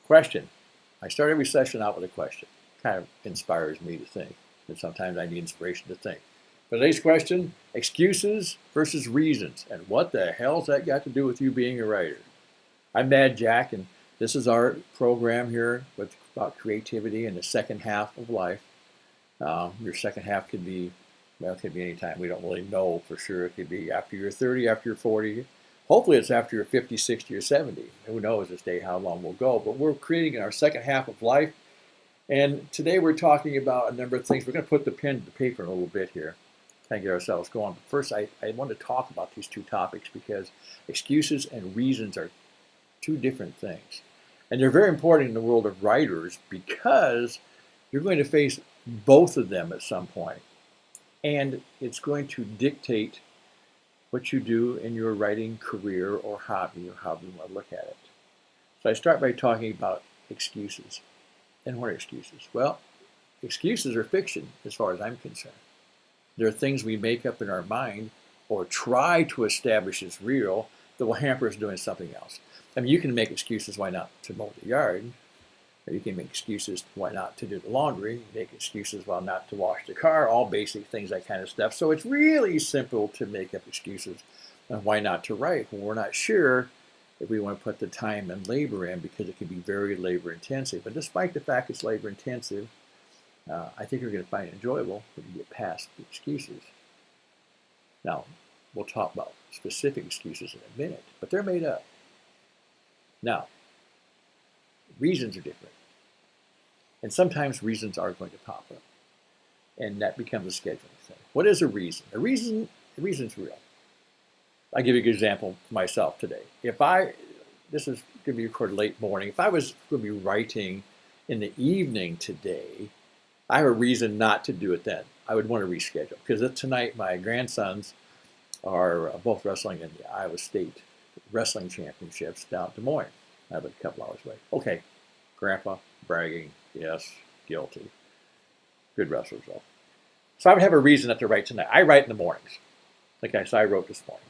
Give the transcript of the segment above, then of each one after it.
Question. I start every session out with a question. Kind of inspires me to think, and sometimes I need inspiration to think. For today's question, excuses versus reasons, and what the hell's that got to do with you being a writer? I'm Mad Jack, and this is our program here about creativity in the second half of life. Your second half could be, well, it could be any time. We don't really know for sure. It could be after you're 30, after you're 40. Hopefully it's after you're 50, 60, or 70. Who knows this day how long we'll go. But we're creating our second half of life. And today we're talking about a number of things. We're going to put the pen to the paper in a little bit here, kind of get ourselves going. But first, I want to talk about these two topics because excuses and reasons are two different things. And they're very important in the world of writers because you're going to face both of them at some point. And it's going to dictate what you do in your writing career or hobby, or however you want to look at it. So I start by talking about excuses. And what are excuses? Well, excuses are fiction as far as I'm concerned. They're things we make up in our mind or try to establish as real that will hamper us doing something else. I mean, you can make excuses why not to mow the yard. Or you can make excuses why not to do the laundry. You make excuses why not to wash the car. All basic things, that kind of stuff. So it's really simple to make up excuses on why not to write when we're not sure if we want to put the time and labor in, because it can be very labor intensive. But despite the fact it's labor intensive, I think you're going to find it enjoyable when you get past the excuses. Now, we'll talk about specific excuses in a minute, but they're made up. Now, reasons are different. And sometimes reasons are going to pop up. And that becomes a scheduling thing. What is a reason? A reason's real. I'll give you an example for myself today. This is going to be recorded late morning. If I was going to be writing in the evening today, I have a reason not to do it then. I would want to reschedule. Because tonight my grandsons are both wrestling in the Iowa State Wrestling Championships down in Des Moines. I have a couple hours away. Okay, Grandpa, bragging, yes, guilty. Good wrestlers, though. So I would have a reason not to write tonight. I write in the mornings. Like I said, I wrote this morning.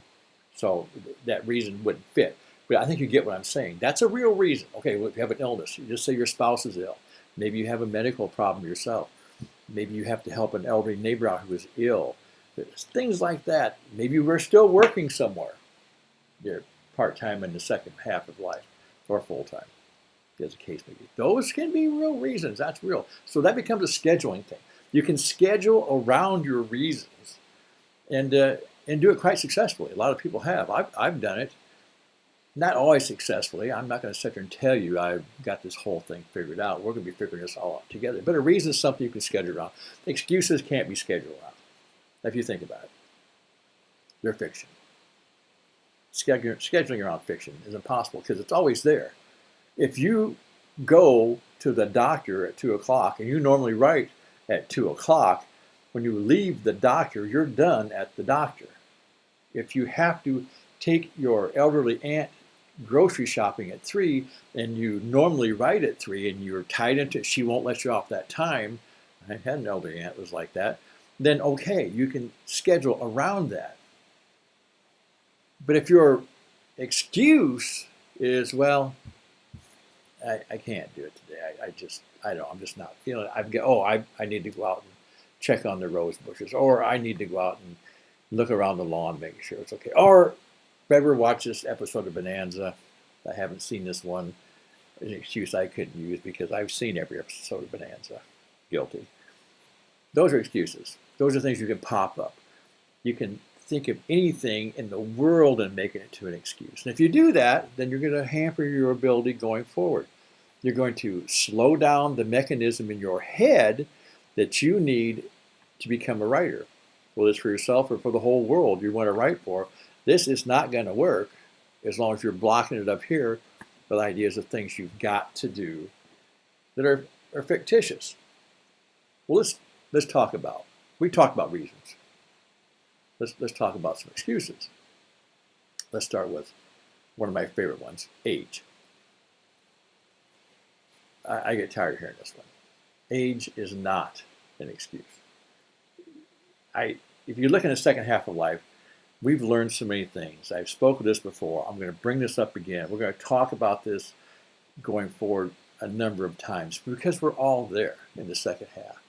So that reason wouldn't fit. But I think you get what I'm saying. That's a real reason. Okay, well, if you have an illness, you just say your spouse is ill. Maybe you have a medical problem yourself. Maybe you have to help an elderly neighbor out who is ill. There's things like that. Maybe we're still working somewhere. You're part-time in the second half of life. Or full-time, as the case may be. Those can be real reasons. That's real. So that becomes a scheduling thing. You can schedule around your reasons and do it quite successfully. A lot of people have. I've done it. Not always successfully. I'm not going to sit there and tell you I've got this whole thing figured out. We're going to be figuring this all out together. But a reason is something you can schedule around. Excuses can't be scheduled around, if you think about it. They're fiction. Scheduling around fiction is impossible because it's always there. If you go to the doctor at 2 o'clock and you normally write at 2 o'clock, when you leave the doctor, you're done at the doctor. If you have to take your elderly aunt grocery shopping at 3 and you normally write at 3 and you're tied into it, she won't let you off that time. I had an elderly aunt that was like that. Then okay, you can schedule around that. But if your excuse is, well, I can't do it today. I'm just not feeling it. I need to go out and check on the rose bushes, or I need to go out and look around the lawn, make sure it's okay. Or ever watch this episode of Bonanza? I haven't seen this one. An excuse I couldn't use because I've seen every episode of Bonanza. Guilty. Those are excuses. Those are things you can pop up. You can think of anything in the world and make it into an excuse. And if you do that, then you're going to hamper your ability going forward. You're going to slow down the mechanism in your head that you need to become a writer. Whether it's for yourself or for the whole world you want to write for, this is not going to work as long as you're blocking it up here with ideas of things you've got to do that are fictitious. Well, let's talk about. We talked about reasons. Let's talk about some excuses. Let's start with one of my favorite ones, age. I get tired of hearing this one. Age is not an excuse. If you look in the second half of life, we've learned so many things. I've spoken this before. I'm going to bring this up again. We're going to talk about this going forward a number of times because we're all there in the second half.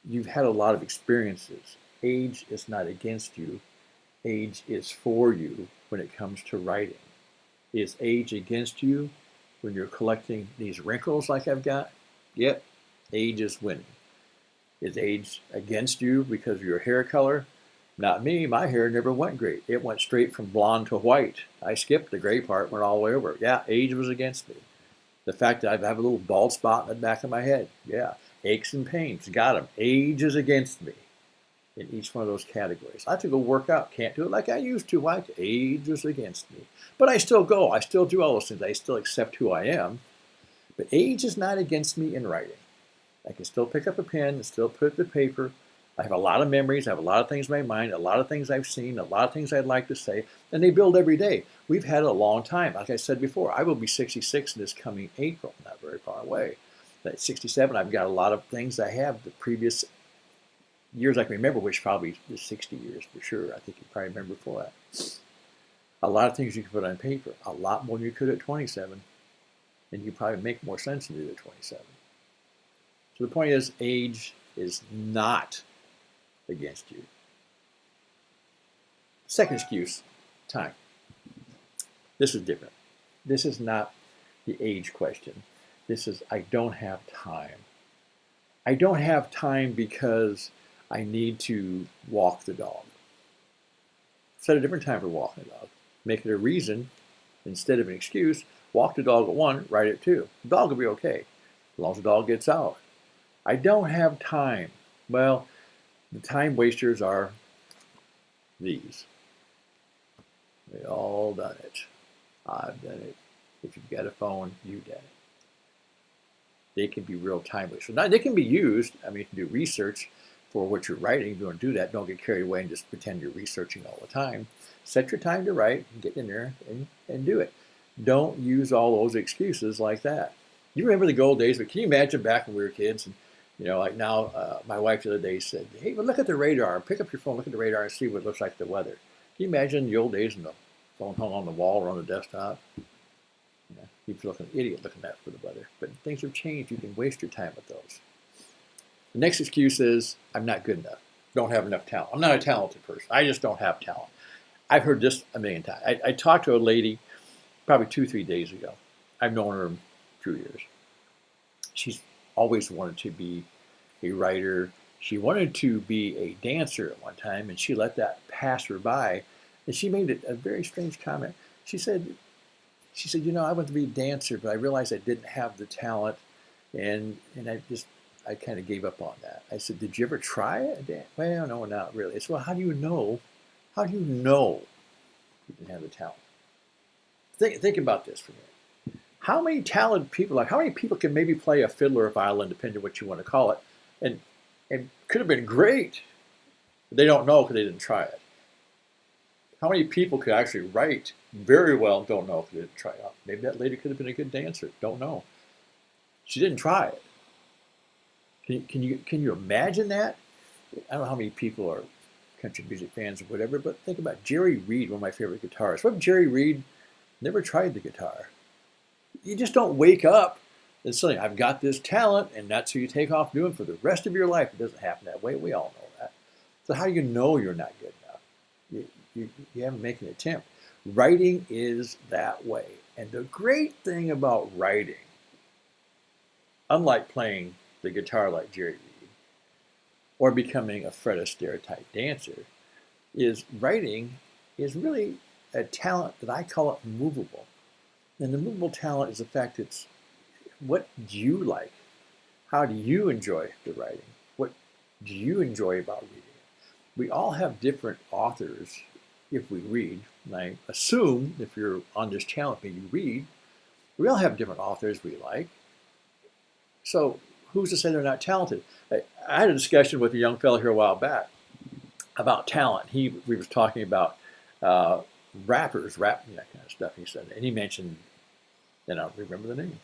You've had a lot of experiences. Age is not against you. Age is for you when it comes to writing. Is age against you when you're collecting these wrinkles like I've got? Yep, age is winning. Is age against you because of your hair color? Not me. My hair never went great. It went straight from blonde to white. I skipped the gray part, went all the way over. Yeah, age was against me. The fact that I have a little bald spot in the back of my head. Yeah, aches and pains. Got them. Age is against me in each one of those categories. I have to go work out. Can't do it like I used to. Why? Age is against me. But I still go. I still do all those things. I still accept who I am. But age is not against me in writing. I can still pick up a pen and still put it to paper. I have a lot of memories. I have a lot of things in my mind, a lot of things I've seen, a lot of things I'd like to say, and they build every day. We've had a long time. Like I said before, I will be 66 this coming April, not very far away. At 67, I've got a lot of things I have the previous years I can remember, which probably is 60 years for sure. I think you probably remember before that. A lot of things you can put on paper, a lot more than you could at 27, and you probably make more sense than you did at 27. So the point is, age is not against you. Second excuse, time. This is different. This is not the age question. This is, I don't have time. I don't have time because I need to walk the dog. Set a different time for walking the dog. Make it a reason instead of an excuse. Walk the dog at 1, write at 2. The dog will be okay as long as the dog gets out. I don't have time. Well, the time wasters are these. They all done it. I've done it. If you've got a phone, you've done it. They can be real time wasters. Now, they can be used, to do research for what you're writing. If you want to do that, don't get carried away and just pretend you're researching all the time. Set your time to write and get in there and do it. Don't use all those excuses like that. You remember the good old days, but can you imagine back when we were kids? And like now, my wife the other day said, hey, well, look at the radar. Pick up your phone, look at the radar, and see what it looks like the weather. Can you imagine the old days when the phone hung on the wall or on the desktop? You'd feel like an idiot looking at that for the weather. But things have changed. You can waste your time with those. The next excuse is, I'm not good enough. Don't have enough talent. I'm not a talented person. I just don't have talent. I've heard this a million times. I talked to a lady probably 2-3 days ago. I've known her a few years. She's always wanted to be a writer. She wanted to be a dancer at one time, and she let that pass her by. And she made a very strange comment. She said, I wanted to be a dancer, but I realized I didn't have the talent, and I kind of gave up on that. I said, did you ever try it? Well, no, not really. I said, well, how do you know? How do you know you didn't have the talent? Think about this for a minute. How many talented people, how many people can maybe play a fiddle or a violin, depending on what you want to call it, and could have been great, but they don't know because they didn't try it. How many people could actually write very well, don't know if they didn't try it out? Maybe that lady could have been a good dancer, don't know. She didn't try it. Can you imagine that? I don't know how many people are country music fans or whatever, but think about Jerry Reed, one of my favorite guitarists. What if Jerry Reed never tried the guitar? You just don't wake up and suddenly, I've got this talent, and that's who you take off doing for the rest of your life. It doesn't happen that way. We all know that. So how do you know you're not good enough? You haven't made an attempt. Writing is that way. And the great thing about writing, unlike playing the guitar like Jerry Reed, or becoming a Fred Astaire type dancer, is writing is really a talent that I call it movable. And the movable talent is the fact it's what do you like? How do you enjoy the writing? What do you enjoy about reading? We all have different authors if we read. And I assume if you're on this channel and you read, we all have different authors we like. So who's to say they're not talented? I had a discussion with a young fellow here a while back about talent. We was talking about rappers, that kind of stuff. He said, and he mentioned, and I don't remember the name.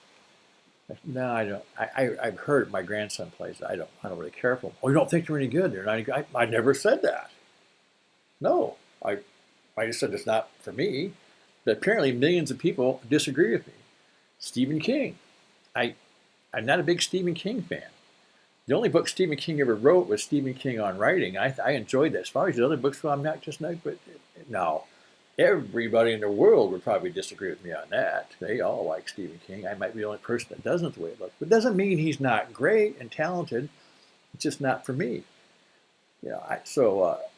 No, I don't. I've heard my grandson plays. I don't really care for them. Oh, you don't think they're any good? They're not any good. I never said that. No, I just said it's not for me. But apparently millions of people disagree with me. Stephen King. I, I'm not a big Stephen King fan. The only book Stephen King ever wrote was Stephen King on writing. I enjoyed that. As far as the other books, well, I'm not just not, but no. Everybody in the world would probably disagree with me on that. They all like Stephen King. I might be the only person that doesn't the way it looks. But it doesn't mean he's not great and talented. It's just not for me. On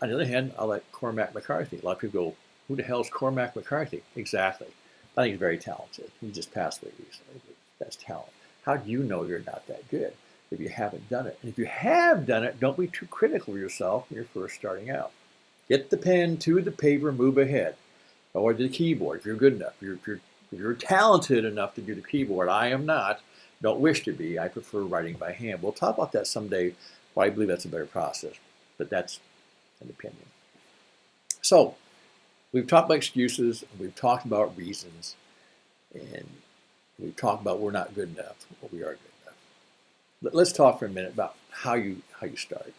the other hand, I like Cormac McCarthy. A lot of people go, who the hell is Cormac McCarthy? Exactly. I think he's very talented. He just passed away recently. But that's talent. How do you know you're not that good if you haven't done it? And if you have done it, don't be too critical of yourself when you're first starting out. Get the pen to the paper, move ahead. Or the keyboard, if you're good enough. If you're talented enough to do the keyboard. I am not. Don't wish to be. I prefer writing by hand. We'll talk about that someday. Why I believe that's a better process. But that's an opinion. So, we've talked about excuses, we've talked about reasons, and we've talked about we're not good enough, or we are good enough. Let's talk for a minute about how you start.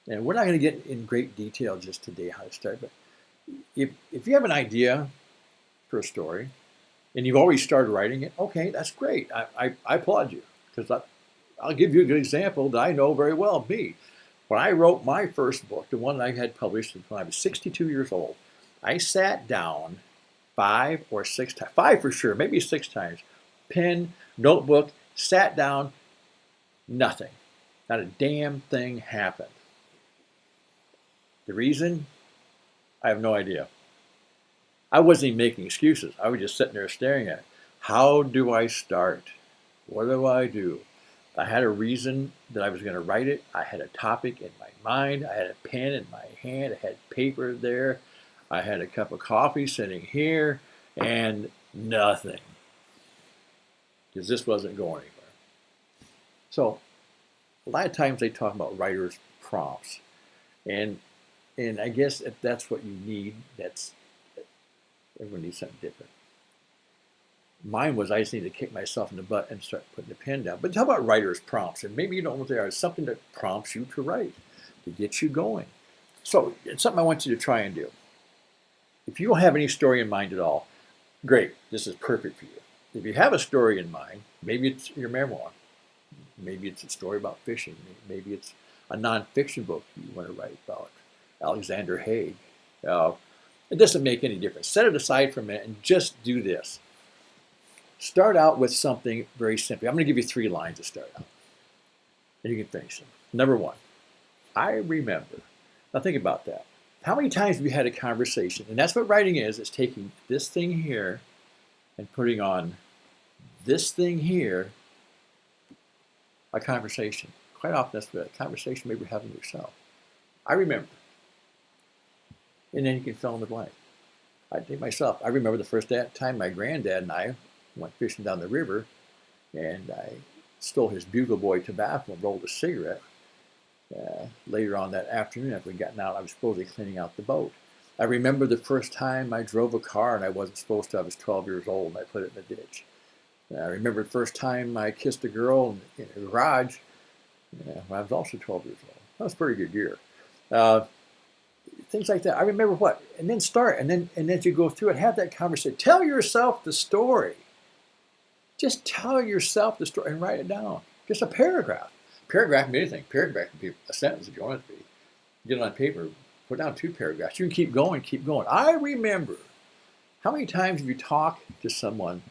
And we're not going to get in great detail just today how to start, but if you have an idea for a story and you've already started writing it, okay, that's great. I applaud you, because I'll give you a good example that I know very well, me. When I wrote my first book, the one I had published when I was 62 years old, I sat down 5 or 6 times, 5 for sure, maybe 6 times, pen, notebook, sat down, nothing. Not a damn thing happened. The reason? I have no idea. I wasn't even making excuses. I was just sitting there staring at it. How do I start? What do I do? I had a reason that I was going to write it. I had a topic in my mind. I had a pen in my hand. I had paper there. I had a cup of coffee sitting here, and nothing. Because this wasn't going anywhere. So, a lot of times they talk about writer's prompts. And I guess if that's what you need, everyone needs something different. Mine was I just need to kick myself in the butt and start putting the pen down. But talk about writer's prompts, and maybe you don't know what they are. It's something that prompts you to write, to get you going. So it's something I want you to try and do. If you don't have any story in mind at all, great, this is perfect for you. If you have a story in mind, maybe it's your memoir. Maybe it's a story about fishing. Maybe it's a nonfiction book you want to write about Alexander Haig. It doesn't make any difference. Set it aside for a minute and just do this. Start out with something very simple. I'm going to give you 3 lines to start out. And you can finish them. Number 1, I remember. Now think about that. How many times have you had a conversation? And that's what writing is. It's taking this thing here and putting on this thing here, a conversation. Quite often that's a conversation maybe you're having with yourself. I remember. And then you can fill in the blank. I think myself, I remember the first time my granddad and I went fishing down the river, and I stole his Bugle Boy tobacco and rolled a cigarette. Later on that afternoon, after we'd gotten out, I was supposedly cleaning out the boat. I remember the first time I drove a car and I wasn't supposed to. I was 12 years old and I put it in the ditch. I remember the first time I kissed a girl in a garage when I was also 12 years old. That was a pretty good year. Things like that. I remember what, and then start, and then as you go through it, have that conversation. Tell yourself the story. Just tell yourself the story and write it down. Just a paragraph. Paragraph can be anything. Paragraph can be a sentence if you want it to be. Get it on paper. Put down 2 paragraphs. You can keep going, keep going. I remember. How many times have you talked to someone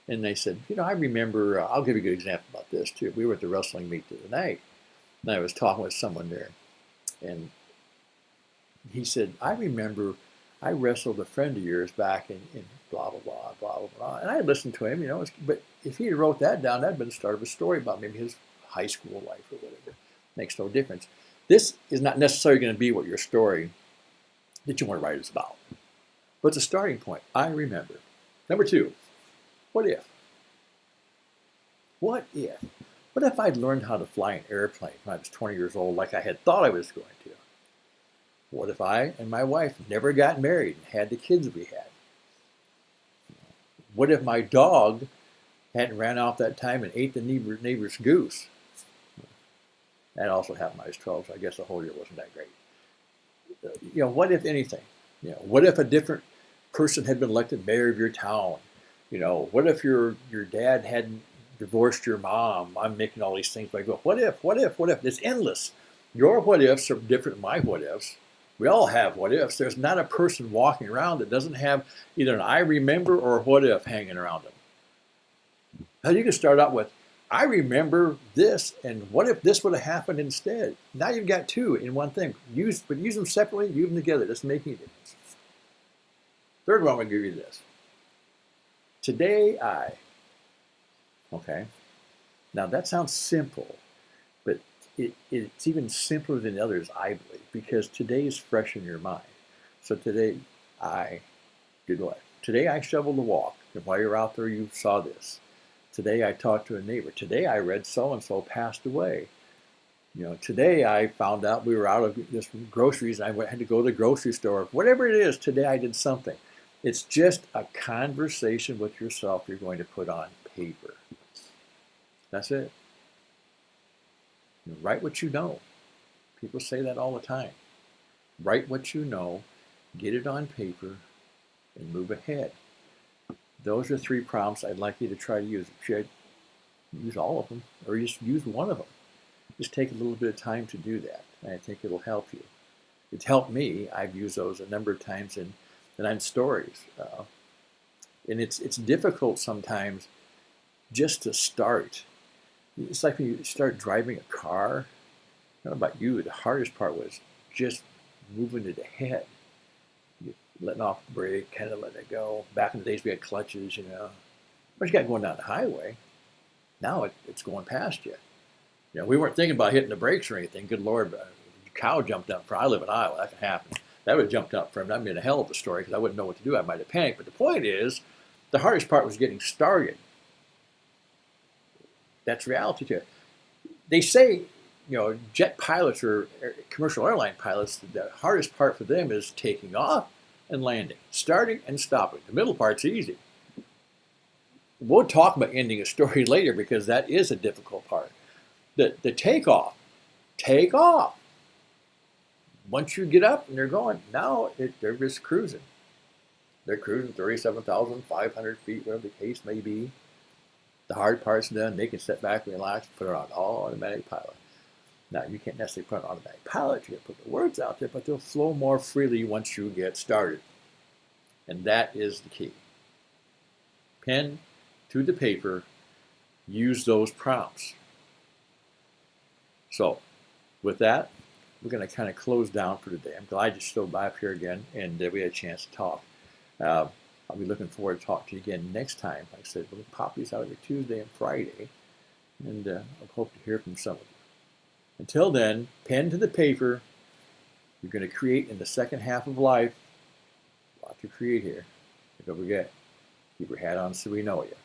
and they said, I remember, I'll give you a good example about this too. We were at the wrestling meet the other night, and I was talking with someone there, and he said, I remember I wrestled a friend of yours back in blah, blah, blah, blah, blah, blah. And I listened to him, but if he had wrote that down, that'd been the start of a story about maybe his high school life or whatever. Makes no difference. This is not necessarily going to be what your story that you want to write is about. But it's a starting point. I remember. Number 2, what if? What if? What if I'd learned how to fly an airplane when I was 20 years old like I had thought I was going to? What if I and my wife never got married and had the kids we had? What if my dog hadn't ran off that time and ate the neighbor's goose? That also happened when I was 12, so I guess the whole year wasn't that great. What if anything? What if a different person had been elected mayor of your town? What if your dad hadn't divorced your mom. I'm making all these things. But I go, what if, what if, what if? It's endless. Your what ifs are different than my what ifs. We all have what ifs. There's not a person walking around that doesn't have either an I remember or a what if hanging around them. Now you can start out with, I remember this, and what if this would have happened instead? Now you've got two in one thing. But use them separately, use them together. It doesn't make any difference. Third one, I'm going to give you this. Today I. Okay. Now that sounds simple, but it's even simpler than the others, I believe, because today is fresh in your mind. So today I did what? Today I shoveled the walk, and while you're out there, you saw this. Today I talked to a neighbor. Today I read so-and-so passed away. Today I found out we were out of this groceries and I had to go to the grocery store. Whatever it is, today I did something. It's just a conversation with yourself you're going to put on paper. That's it. Write what you know. People say that all the time. Write what you know, get it on paper, and move ahead. Those are 3 prompts I'd like you to try to use. You use all of them, or just use one of them. Just take a little bit of time to do that, and I think it'll help you. It's helped me. I've used those a number of times in stories. And it's difficult sometimes just to start. It's like when you start driving a car. I don't know about you, the hardest part was just moving it ahead. Letting off the brake, kind of letting it go. Back in the days we had clutches, But you got going down the highway. Now it's going past you. We weren't thinking about hitting the brakes or anything. Good Lord, a cow jumped up front. I live in Iowa. That can happen. That would have jumped up front. That'd been a hell of a story because I wouldn't know what to do. I might have panicked. But the point is, the hardest part was getting started. That's reality to it. They say, jet pilots or commercial airline pilots, the hardest part for them is taking off and landing, starting and stopping. The middle part's easy. We'll talk about ending a story later because that is a difficult part. The takeoff. Take off. Once you get up and they're going, now they're just cruising. They're cruising 37,500 feet, whatever the case may be. The hard part's done. They can sit back, relax, put it on automatic pilot. Now, you can't necessarily put an automatic pilot. You can put the words out there, but they'll flow more freely once you get started. And that is the key. Pen to the paper. Use those prompts. So, with that, we're going to kind of close down for today. I'm glad you still by up here again, and we had a chance to talk. I'll be looking forward to talking to you again next time. Like I said, we'll pop these out every Tuesday and Friday, and I hope to hear from some of you. Until then, pen to the paper. You're going to create in the second half of life. A lot to create here. Don't forget, keep your hat on so we know you.